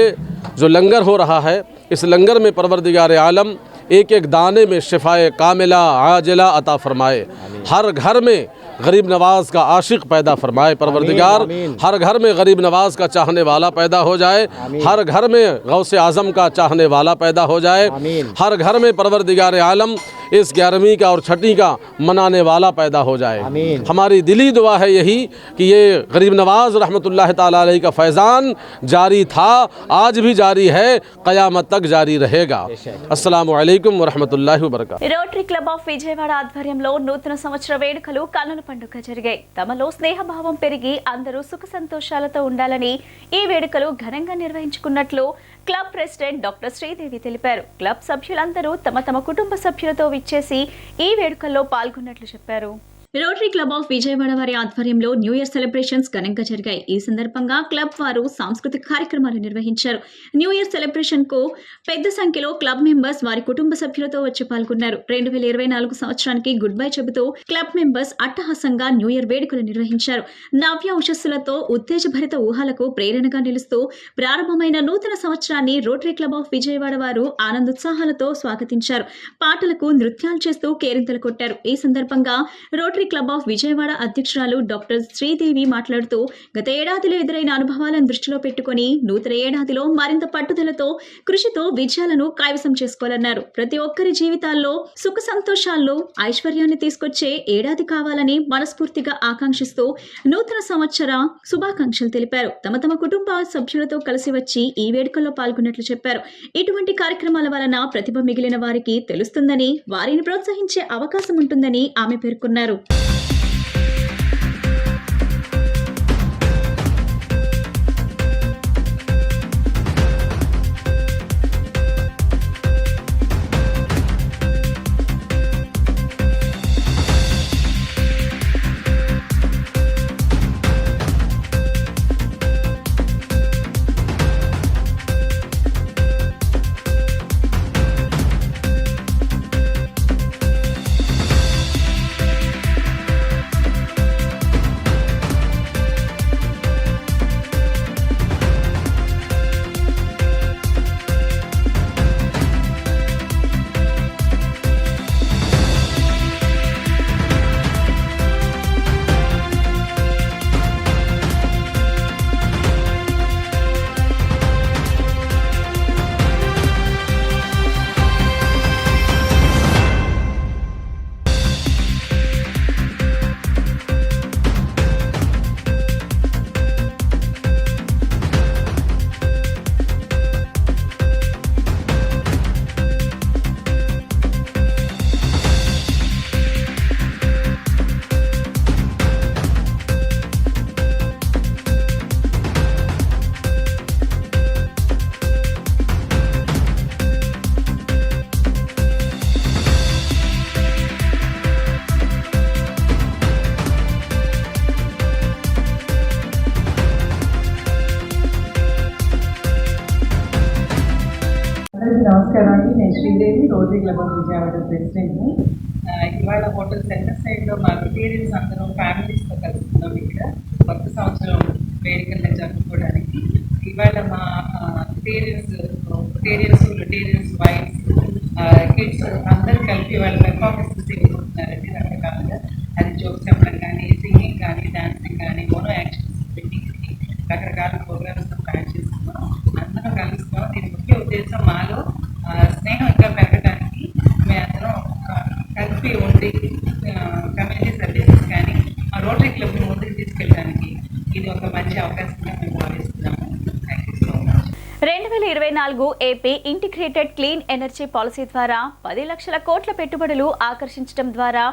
जो लंगर हो रहा है, इस लंगर में परवरदिगार आलम एक एक दाने में शिफाए कामिला आजिला अता फ़रमाए। हर घर में गरीब नवाज़ का आशिक पैदा फरमाए परवरदिगार, हर घर में गरीब नवाज़ का चाहने वाला पैदा हो जाए, हर घर में गौसे आज़म का चाहने वाला पैदा हो जाए, हर घर में परवरदिगार आलम इस 11वीं का और 6वीं का मनाने वाला पैदा हो जाए। हमारी दिली दुआ है यही कि ये गरीब नवाज़ रहमतुल्लाह ताला अलैहि का फैज़ान जारी था, आज भी जारी है, क़यामत तक जारी रहेगा। अस्सलामु अलैकुम वरहमतुल्लाहि वबरकातुहू। రోటరీ క్లబ్ ఆఫ్ విజయవాడ ఆధ్వర్యంలో నూతన సంవత్సర వేడుకలు కన్నుల పండుగ జరిగాయి. తమలో స్నేహభావం పెరిగి అందరూ సుఖ సంతోషాలతో ఉండాలని ఈ వేడుకలు ఘనంగా నిర్వహించుకున్నట్లు క్లబ్ ప్రెసిడెంట్ డాక్టర్ శ్రీదేవి తెలిపారు. క్లబ్ సభ్యులందరూ తమ తమ కుటుంబ సభ్యులతో విచ్చేసి ఈ వేడుకల్లో పాల్గొన్నట్లు చెప్పారు. రోటరీ క్లబ్ ఆఫ్ విజయవాడ వారి ఆధ్వర్యంలో న్యూ ఇయర్ సెలబ్రేషన్స్ ఘనంగా జరిగాయి. ఈ సందర్భంగా క్లబ్ వారు సాంస్కృతిక కార్యక్రమాలు నిర్వహించారు. న్యూ ఇయర్ సెలబ్రేషన్ కు పెద్ద సంఖ్యలో క్లబ్ మెంబర్స్ వారి కుటుంబ సభ్యులతో వచ్చి పాల్గొన్నారు. 2024 సంవత్సరానికి గుడ్ బై చెబుతూ క్లబ్ మెంబర్స్ అట్టహాసంగా న్యూ ఇయర్ వేడుకలు నిర్వహించారు. నవ్య ఉషస్సులతో ఉత్తేజభరిత ఊహలకు ప్రేరణగా నిలుస్తూ ప్రారంభమైన నూతన సంవత్సరాన్ని రోటరీ క్లబ్ ఆఫ్ విజయవాడ వారు ఆనందోత్సాహాలతో స్వాగతించారు. పాటలకు నృత్యాలు చేస్తూ కేరింతలు కొట్టారు. ఈ సందర్భంగా రోటరీ క్లబ్ ఆఫ్ విజయవాడ అధ్యక్షురాలు డాక్టర్ శ్రీదేవి మాట్లాడుతూ గత ఏడాదిలో ఎదురైన అనుభవాలను దృష్టిలో పెట్టుకుని నూతన ఏడాదిలో మరింత పట్టుదలతో కృషితో విజయాలను కైవసం చేసుకోవాలన్నారు. ప్రతి ఒక్కరి జీవితాల్లో సుఖ సంతోషాల్లో ఐశ్వర్యాన్ని తీసుకొచ్చే ఏడాది కావాలని మనస్ఫూర్తిగా ఆకాంక్షిస్తూ నూతన సంవత్సర శుభాకాంక్షలు తెలిపారు. తమ తమ కుటుంబ సభ్యులతో కలిసి వచ్చి ఈ వేడుకల్లో పాల్గొన్నట్లు చెప్పారు. ఇటువంటి కార్యక్రమాల వలన ప్రతిభ మిగిలిన వారికి తెలుస్తుందని, వారిని ప్రోత్సహించే అవకాశం ఉంటుందని ఆమె పేర్కొన్నారు. నమస్కారం అండి, నేను Sridevi, rotary club of Vijayawada ప్రెసిడెంట్ని. ఇవాళ హోటల్ సెంటర్ సైడ్లో మా పేరెంట్స్ అందరం ఫ్యామిలీస్తో కలుస్తున్నాం ఇక్కడ కొత్త సంవత్సరం వేడుకలను జరుపుకోవడానికి. ఇవాళ మా పేరెంట్స్, వైఫ్స్, కిడ్స్ అందరూ కలిపి వాళ్ళ పెర్ఫార్మెన్సెస్ ఇవ్వబోతున్నారండి రకరకాలుగా. అది జోక్స్ చెప్పడం కానీ, సింగింగ్ కానీ, డాన్సింగ్ కానీ, మోనో యాక్షన్స్ పెట్టి రకరకాల ప్రోగ్రామ్స్తో ప్లాన్ చేస్తున్నాం. అందరం కలుస్తున్నాం. దీని ముఖ్య ఉద్దేశం మాలో స్నేహం ఇంకా పెరగడానికి, మేమందరం కలిపి ఉండి కమ్యూనిటీ సర్వీసెస్ కానీ మా రోటరీ క్లబ్ని ముందుకు తీసుకెళ్ళడానికి ఇది ఒక మంచి అవకాశంగా మేము భావిస్తున్నాము. Thank you so much. 2024 AP integrated clean energy policy ద్వారా 10 లక్షల కోట్ల పెట్టుబడులు ఆకర్షించడం ద్వారా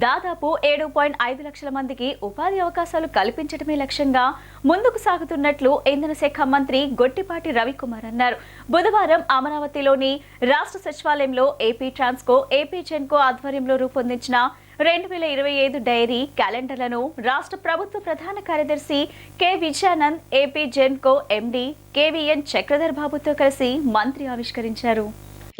దాదాపు 7.5 లక్షల మందికి ఉపాధి అవకాశాలు కల్పించడమే లక్ష్యంగా ముందుకు సాగుతున్నట్లు ఇంధన శాఖ మంత్రి గొట్టిపాటి రవికుమార్ అన్నారు. బుధవారం అమరావతిలోని రాష్ట్ర సచివాలయంలో ఏపీ ట్రాన్స్కో, ఏపీ జెన్కో ఆధ్వర్యంలో రూపొందించిన 2025 డైరీ క్యాలెండర్లను రాష్ట్ర ప్రభుత్వ ప్రధాన కార్యదర్శి K Vijayanand, AP Genco MD కేవీఎన్ Chakradhar బాబుతో కలిసి మంత్రి ఆవిష్కరించారు.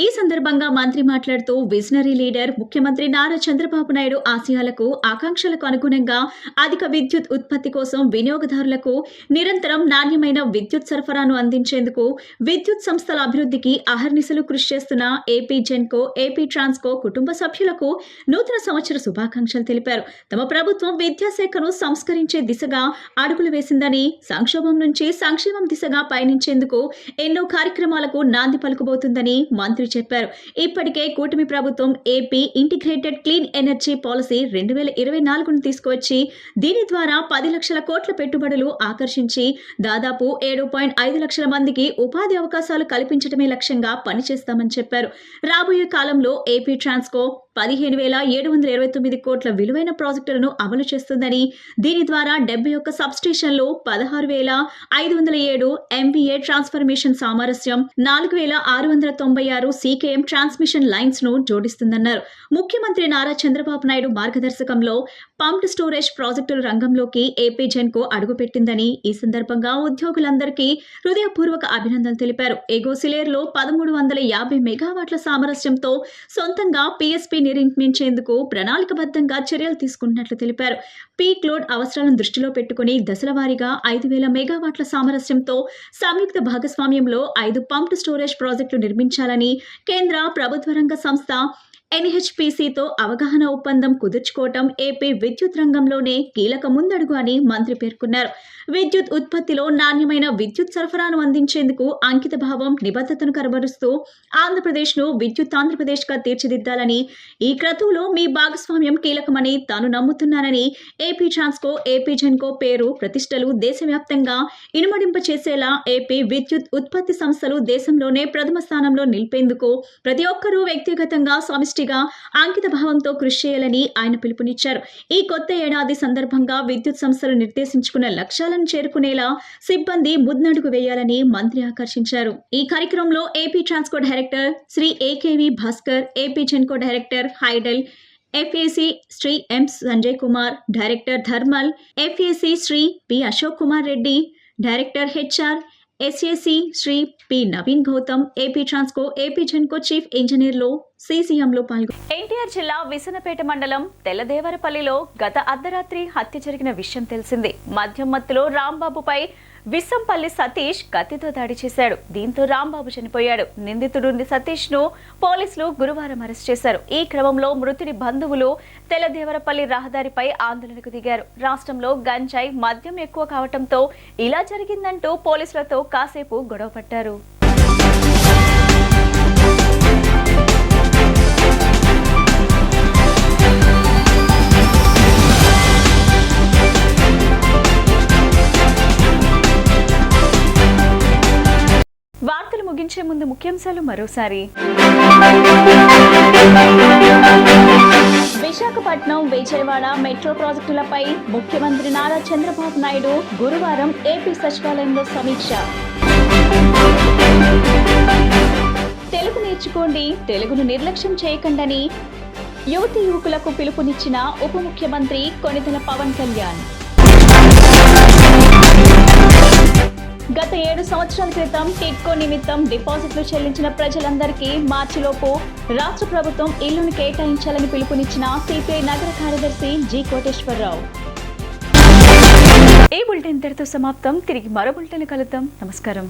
ఈ సందర్భంగా మంత్రి మాట్లాడుతూ విజనరీ లీడర్ ముఖ్యమంత్రి నారా చంద్రబాబు నాయుడు ఆశయాలకు, ఆకాంక్షలకు అనుగుణంగా అధిక విద్యుత్ ఉత్పత్తి కోసం వినియోగదారులకు నిరంతరం నాణ్యమైన విద్యుత్ సరఫరాను అందించేందుకు విద్యుత్ సంస్థల అభివృద్ధికి అహర్నిశలు కృషి చేస్తున్న ఏపీ జెన్కో, ఏపీ ట్రాన్స్కో కుటుంబ సభ్యులకు నూతన సంవత్సర శుభాకాంక్షలు తెలిపారు. తమ ప్రభుత్వం విద్యాశాఖను సంస్కరించే దిశగా అడుగులు వేసిందని, సంక్షోభం నుంచి సంక్షేమం దిశగా పయనించేందుకు ఎన్నో కార్యక్రమాలకు నాంది పలుకుబోతుందని మంత్రి చెప్పారు. ఇప్పటికే కూటమి ప్రభుత్వం AP integrated clean energy policy 2024ను తీసుకువచ్చి దీని ద్వారా 10 లక్షల కోట్ల పెట్టుబడులు ఆకర్షించి దాదాపు 7.5 లక్షల మందికి ఉపాధి అవకాశాలు కల్పించడమే లక్ష్యంగా పనిచేస్తామని చెప్పారు. రాబోయే కాలంలో ఏపీ ట్రాన్స్కో 15,729 కోట్ల విలువైన ప్రాజెక్టులను అమలు చేస్తుందని, దీని ద్వారా 71 సబ్స్టేషన్లు, 16,507 MVA ట్రాన్స్ఫర్మేషన్ సామరస్యం, 4,696 CKM ట్రాన్స్మిషన్ లైన్స్ ను జోడిస్తుందన్నారు. ముఖ్యమంత్రి నారా చంద్రబాబు నాయుడు మార్గదర్శకంలో పంప్డ్ స్టోరేజ్ ప్రాజెక్టుల రంగంలోకి ఏపీ జెన్కో అడుగుపెట్టిందని, ఈ సందర్భంగా ఉద్యోగులందరికీ హృదయపూర్వక అభినందనలు తెలిపారు. ఎగోసిలేర్లో 1350 మెగావాట్ల సామరస్యంతో సొంతంగా PSP నిర్మించేందుకు ప్రణాళికబద్ధంగా చర్యలు తీసుకుంటున్నట్లు తెలిపారు. పీక్ లోడ్ అవసరాలను దృష్టిలో పెట్టుకుని దశల వారీగా 5,000 మెగావాట్ల సామరస్యంతో సంయుక్త భాగస్వామ్యంలో 5 పంప్డ్ స్టోరేజ్ ప్రాజెక్టులు నిర్మించాలని కేంద్ర ప్రభుత్వ రంగ సంస్థ NHPCతో అవగాహన ఒప్పందం కుదుర్చుకోవటం ఏపీ విద్యుత్ రంగంలోనే కీలక ముందడుగు అని మంత్రి పేర్కొన్నారు. విద్యుత్ ఉత్పత్తిలో నాణ్యమైన విద్యుత్ సరఫరాను అందించేందుకు అంకిత భావం, నిబద్ధతను కనబరుస్తూ ఆంధ్రప్రదేశ్ను విద్యుత్ ఆంధ్రప్రదేశ్గా తీర్చిదిద్దాలని, ఈ క్రతువులో మీ భాగస్వామ్యం కీలకమని తాను నమ్ముతున్నానని, ఏపీ ట్రాన్స్కో, ఏపీ జెన్కో పేరు ప్రతిష్టలు దేశవ్యాప్తంగా ఇనుమడింప చేసేలా ఏపీ విద్యుత్ ఉత్పత్తి సంస్థలు దేశంలోనే ప్రథమ స్థానంలో నిలిపేందుకు ప్రతి ఒక్కరూ వ్యక్తిగతంగా సమిష్టిగా అంకిత భావంతో కృషి చేయాలని ఆయన పిలుపునిచ్చారు. ఈ కొత్త ఏడాది సందర్భంగా విద్యుత్ సంస్థలు నిర్దేశించుకున్న లక్ష్యాలను చేరుకునేలా సిబ్బంది ముద్నడుగు వేయాలని మంత్రి ఆకర్షించారు. ఈ కార్యక్రమంలో AP Transco director Shri AKV Bhaskar, AP Genco director hydel, FAC Shri M Sanjay Kumar, director thermal, FAC Shri P Ashok Kumar Reddy, director HR, SAC Shri P Naveen Goutham, AP Transco, AP Genco chief ఇంజనీర్లు CCMలో పాల్గొన్నారు. ఎన్టీఆర్ జిల్లా విసనపేట మండలం తెల్లదేవరపల్లిలో గత అర్ధరాత్రి హత్య జరిగిన విషయం తెలిసిందే. మద్యం మత్తులో రాంబాబుపై విస్సంపల్లి సతీష్ కత్తితో దాడి చేశాడు. దీంతో రాంబాబు చనిపోయాడు. నిందితుడు సతీష్ ను పోలీసులు గురువారం అరెస్ట్ చేశారు. ఈ క్రమంలో మృతుడి బంధువులు తెల్లదేవరపల్లి రహదారిపై ఆందోళనకు దిగారు. రాష్ట్రంలో గంజాయి, మద్యం ఎక్కువ కావడంతో ఇలా జరిగిందంటూ పోలీసులతో కాసేపు గొడవ పట్టారు. వార్తలు ముగించే ముందు ముఖ్యాంశాలు మరోసారి. విశాఖపట్నం, విజయవాడ మెట్రో ప్రాజెక్టులపై ముఖ్యమంత్రి నారా చంద్రబాబు నాయుడు గురువారం ఏపీ సచివాలయంలో సమీక్ష. తెలుగు నేర్చుకోండి, తెలుగును నిర్లక్ష్యం చేయకండని యువతీ యువకులకు పిలుపునిచ్చిన ఉప ముఖ్యమంత్రి కొణిదెల పవన్ కళ్యాణ్. గత 7 సంవత్సరాల క్రితం టిడ్కో నిమిత్తం డిపాజిట్లు చెల్లించిన ప్రజలందరికీ మార్చిలోపు రాష్ట్ర ప్రభుత్వం ఇల్లును కేటాయించాలని పిలుపునిచ్చిన CPI నగర కార్యదర్శి జి కోటేశ్వరరావు. ఈ బులెటిన్ ఇంతటితో సమాప్తం. తిరిగి మరో బులెటిన్ కలుద్దాం. నమస్కారం.